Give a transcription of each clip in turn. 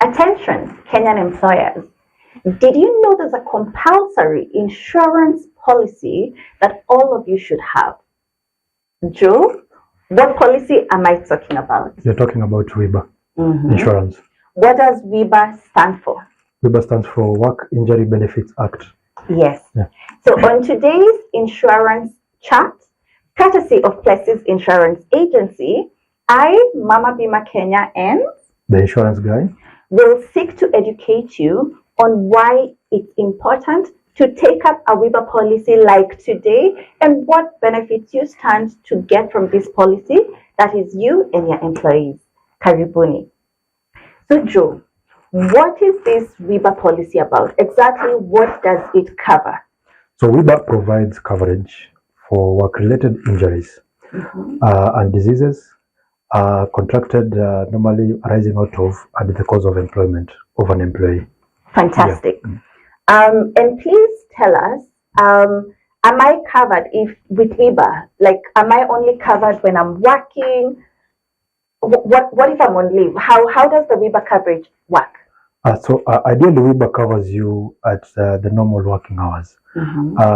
Attention, Kenyan employers. Did you know there's a compulsory insurance policy that all of you should have? Joe, what policy am I talking about? You're talking about WIBA insurance. What does WIBA stand for? WIBA stands for Work Injury Benefits Act. Yes. Yeah. So on today's insurance chat, courtesy of Places Insurance Agency, I, Mama Bima Kenya, and the insurance guy will seek to educate you on why it's important to take up a WIBA policy like today and what benefits you stand to get from this policy, that is you and your employees. Karibuni. So Joe, what is this WIBA policy about? Exactly what does it cover? So WIBA provides coverage for work-related injuries and diseases contracted normally arising out of and the cause of employment of an employee. Fantastic. Yeah. And please tell us, am I covered with WIBA? Like, am I only covered when I'm working? What if I'm on leave? How does the WIBA coverage work? So ideally, WIBA covers you at the normal working hours.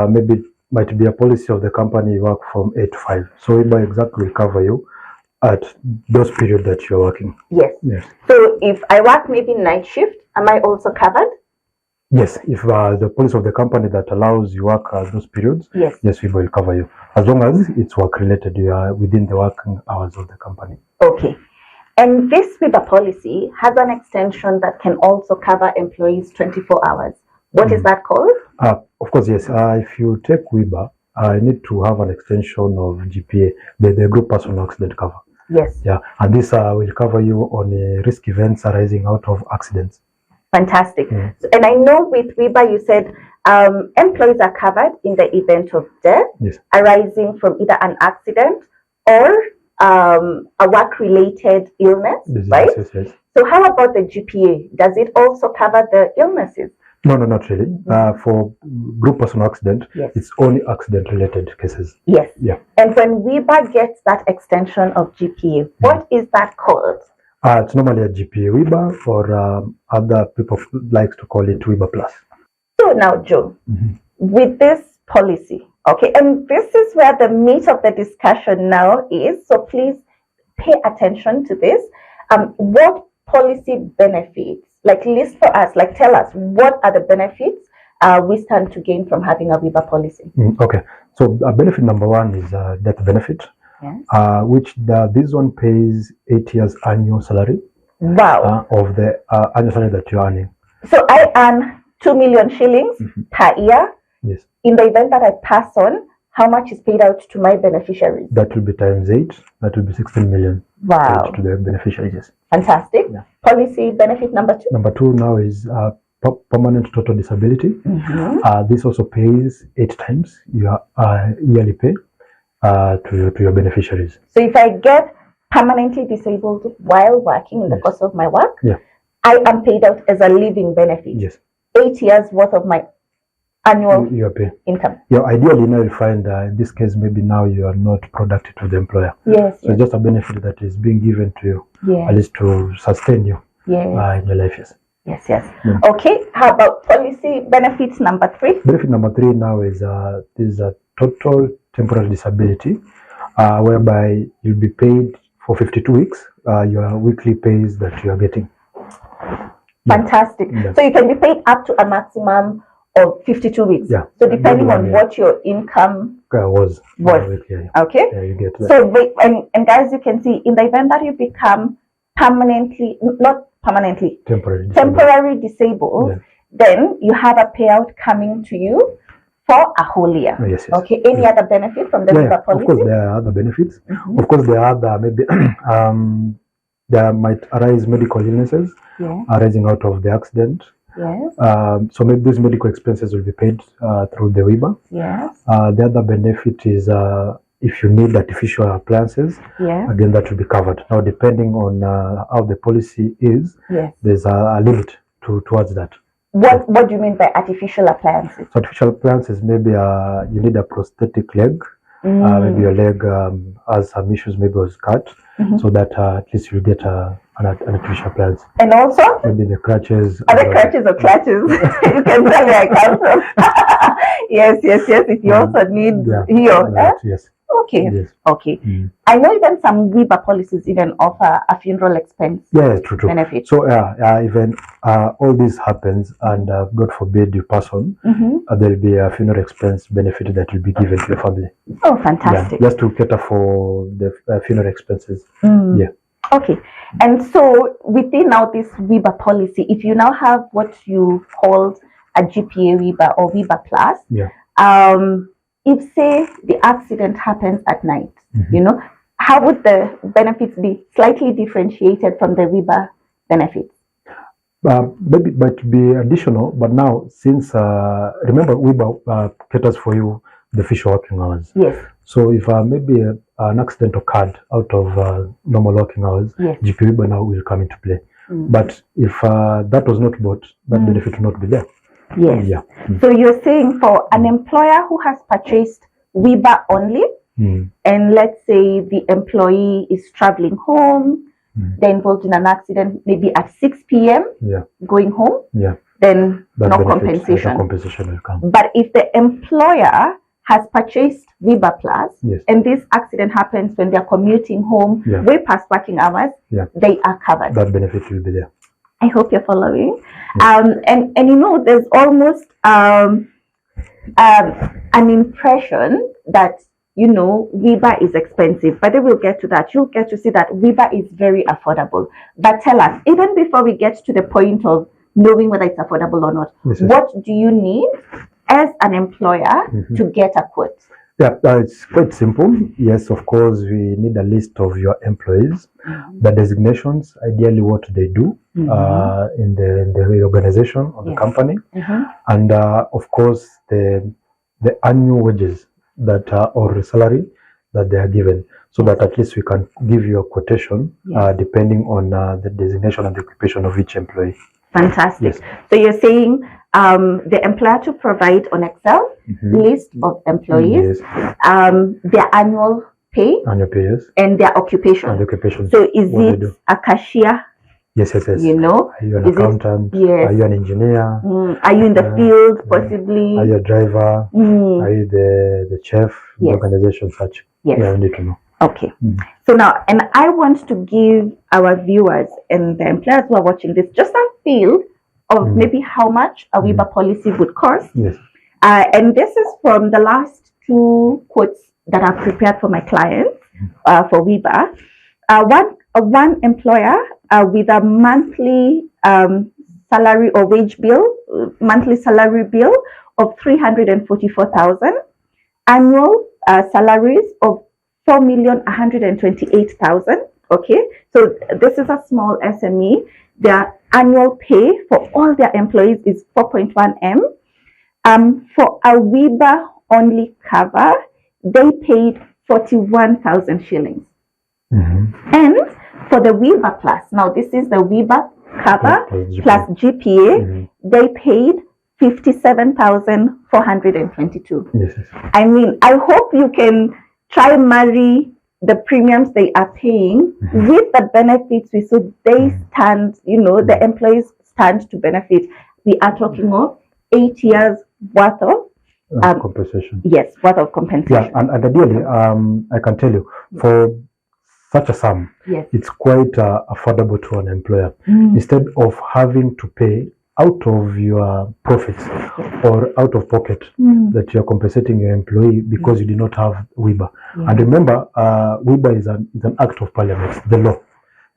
Maybe it might be a policy of the company, you work from 8 to 5. So WIBA exactly will cover you at those periods that you're working. Yes. Yes. So if I work maybe night shift, am I also covered? Yes. If the policy of the company that allows you work those periods, yes, WIBA will cover you. As long as it's work related, you are within the working hours of the company. Okay. And this WIBA policy has an extension that can also cover employees 24 hours. What is that called? Of course, yes. If you take WIBA, I need to have an extension of GPA, the group personal accident cover. Yes. Yeah. And this will cover you on risk events arising out of accidents. Fantastic. So, and I know with WIBA, you said employees are covered in the event of death arising from either an accident or a work-related illness, right? Yes. So how about the GPA? Does it also cover the illnesses? No, not really. For group personal accident, it's only accident-related cases. Yes. Yeah. And when WIBA gets that extension of GPA, what is that called? It's normally a GPA WIBA, or other people like to call it WIBA Plus. So now, Joe, with this policy, okay, and this is where the meat of the discussion now is, so please pay attention to this. What policy benefits, like list for us, like tell us, what are the benefits we stand to gain from having a WIBA policy? Okay, so benefit number one is death benefit, which this one pays 8 years annual salary. Wow. Of the annual salary that you're earning. So I earn 2 million shillings per year. Yes. In the event that I pass on, how much is paid out to my beneficiaries? That will be times 8. That will be 16 million. Wow. To the beneficiaries. Yes. Fantastic. Yeah. Policy benefit number 2. Number 2 now is permanent total disability. This also pays 8 times your yearly pay to your beneficiaries. So if I get permanently disabled while working in the course of my work, I am paid out as a living benefit. Yes. 8 years worth of my annual income. Yeah, ideally now you find in this case maybe now you are not productive to the employer. Yes. So just a benefit that is being given to you, at least to sustain you in your life. Yes. Okay. How about policy benefits number 3? Benefit number 3 now is this is a total temporary disability, whereby you'll be paid for 52 weeks. Your weekly pays that you are getting. Fantastic. So you can be paid up to a maximum of 52 weeks. Yeah. So depending on what your income was. Okay. Yeah, you get that. So and guys, you can see in the event that you become temporary disabled, then you have a payout coming to you for a whole year. Yes. Okay. Any other benefit from the WIBA policy? Of course, there are other benefits. Of course, there are other maybe there might arise medical illnesses arising out of the accident. Yes. So maybe these medical expenses will be paid through the WIBA. Yes. The other benefit is if you need artificial appliances, again that will be covered. Now, depending on how the policy is, there's a limit towards that. What do you mean by artificial appliances? So artificial appliances, maybe you need a prosthetic leg, maybe your leg has some issues, maybe was cut, so that at least you'll get an artificial plants. And also Maybe the crutches. other crutches or clutches. You can tell where I come from. Yes. If you also need here. Right, yes. Okay. Yes. Okay. I know even some WIBA policies even offer a funeral expense True. benefit. So even all this happens, and God forbid you pass on, there will be a funeral expense benefit that will be given to your family. Oh, fantastic! Just to cater for the funeral expenses. Okay. And so within now this WIBA policy, if you now have what you called a GPA WIBA or WIBA plus, if say the accident happens at night, how would the benefits be slightly differentiated from the WIBA benefits? Maybe might be additional, but now since remember WIBA caters for you the official working hours. Yes. So if maybe an accident occurred out of normal working hours, GP WIBA now will come into play. But if that was not bought, that benefit will not be there. Yes. Yeah. So you're saying for an employer who has purchased WIBA only, and let's say the employee is traveling home, they're involved in an accident maybe at 6 p.m. going home, then that no compensation. Compensation will come. But if the employer has purchased WIBA plus, and this accident happens when they're commuting home way past working hours, they are covered. That benefit will be there. I hope you're following. And there's almost an impression that WIBA is expensive, but then we'll get to that. You'll get to see that WIBA is very affordable. But tell us, even before we get to the point of knowing whether it's affordable or not, what do you need as an employer to get a quote? It's quite simple. Yes, of course, we need a list of your employees, the designations, ideally what they do in the organization or the company, and of course the annual wages that or salary that they are given, so that at least we can give you a quotation depending on the designation and the occupation of each employee. Fantastic. So you're saying the employer to provide on Excel list of employees, their annual pay, and their occupation. So is it a cashier? Yes. Are you an accountant? Are you an engineer? Are you in the field, possibly? Are you a driver? Are you the chef? The organization such? Yes. We need to know. Okay. So now, and I want to give our viewers and the employers who are watching this just a feel of maybe how much a WIBA policy would cost. Yes. And this is from the last 2 quotes that are prepared for my clients for WIBA. One employer with a monthly salary or wage bill, monthly salary bill of 344,000, annual salaries of 4,128,000. Okay, so this is a small SME. Their annual pay for all their employees is 4.1 M. For a WIBA only cover, they paid 41,000 shillings. And for the WIBA plus, now this is the WIBA cover plus GPA, they paid 57,422. I mean, I hope you can try marry the premiums they are paying with the benefits so they stand, the employees stand to benefit. We are talking of 8 years worth of compensation. Yes, worth of compensation. And ideally, I can tell you, for such a sum, it's quite affordable to an employer. Instead of having to pay out of your profits or out of pocket that you're compensating your employee because you did not have WIBA. And remember, WIBA is an act of parliament, the law.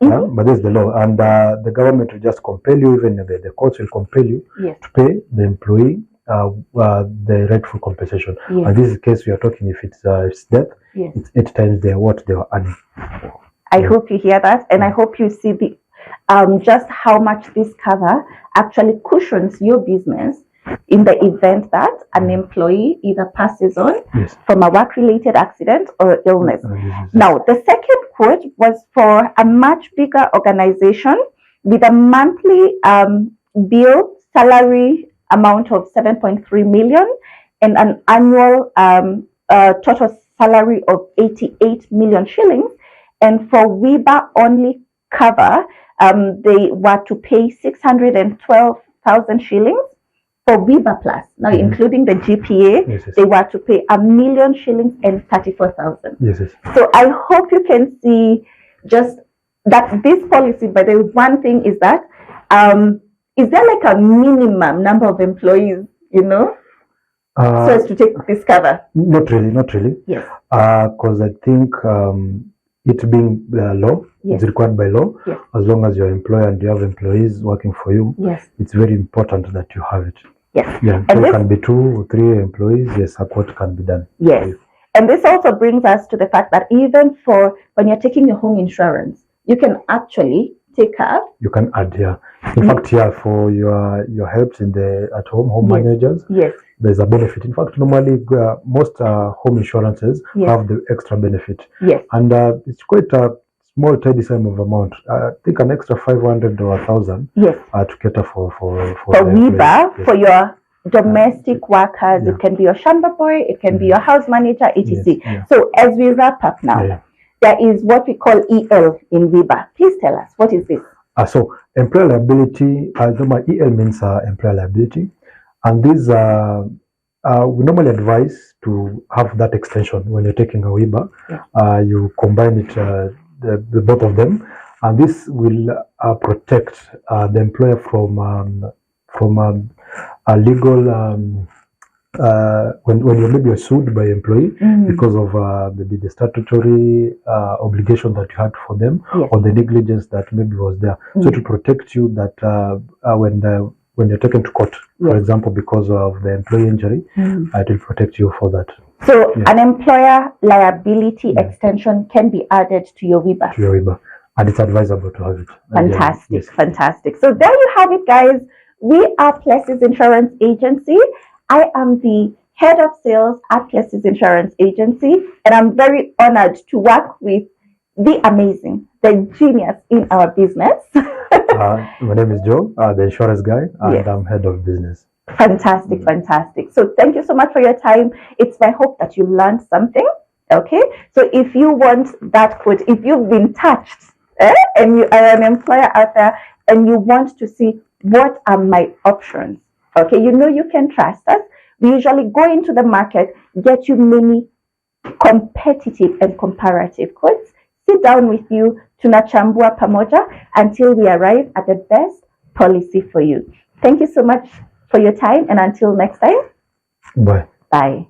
But this is the law, and the government will just compel you, even the courts will compel you to pay the employee the rightful compensation. And this is the case we are talking. If it's death, it's 8 times what they were earning. I hope you hear that, and I hope you see the just how much this cover actually cushions your business in the event that an employee either passes on from a work-related accident or illness. Now, the second quote was for a much bigger organization with a monthly bill salary amount of 7.3 million and an annual total salary of 88 million shillings. And for WIBA only cover, they were to pay 612,000 shillings. For WIBA Plus, now including the GPA, Yes, they were to pay 1,000,000 shillings and 34,000. yes, yes. So I hope you can see just that this policy, but the one thing is that, is there like a minimum number of employees, so as to take this cover? Not really, not really. Yes. Because I think it being law, Yes. it's required by law. Yes. As long as you're employer and you have employees working for you, Yes. it's very important that you have it. Yes. Yeah, And so this, it can be 2 or 3 employees. Yes, a quote can be done. yes. And this also brings us to the fact that even for when you're taking your home insurance, you can actually take up. You can add here. In fact, here for your helps in the at home managers, Yes. there's a benefit. In fact, normally most home insurances Yes. have the extra benefit, Yes. and it's quite a small, tidy sum of amount. I think an extra 500 or 1,000 Yes. to cater for For the WIBA, employees. for your domestic workers, Yeah. it can be your shamba boy, it can be your house manager, etc. Yes, yeah. So as we wrap up now, Yeah. there is what we call EL in WIBA. Please tell us, what is this? So employer liability, EL means employer liability, and these we normally advise to have that extension when you're taking a WIBA. Yeah. You combine it, the both of them, and this will protect the employer from a legal when you maybe are sued by employee because of maybe the statutory obligation that you had for them, Yes. or the negligence that maybe was there. So to protect you that when you're taken to court, Yes. for example, because of the employee injury, it will protect you for that. So Yeah. an employer liability extension can be added to your WIBA. To your WIBA, and it's advisable to have it. Fantastic, Yes. fantastic. So there you have it, guys. We are Plessis Insurance Agency. I am the head of sales at Plessis Insurance Agency, and I'm very honored to work with the amazing, the genius in our business. My name is Joe, the insurance guy, and Yes. I'm head of business. Fantastic, fantastic. So thank you so much for your time. It's my hope that you learned something. Okay, so if you want that quote, if you've been touched and you are an employer out there and you want to see what are my options, okay, you can trust us. We usually go into the market, get you many competitive and comparative quotes, sit down with you, tunachambua pamoja until we arrive at the best policy for you. Thank you so much for your time, and until next time, Bye. bye.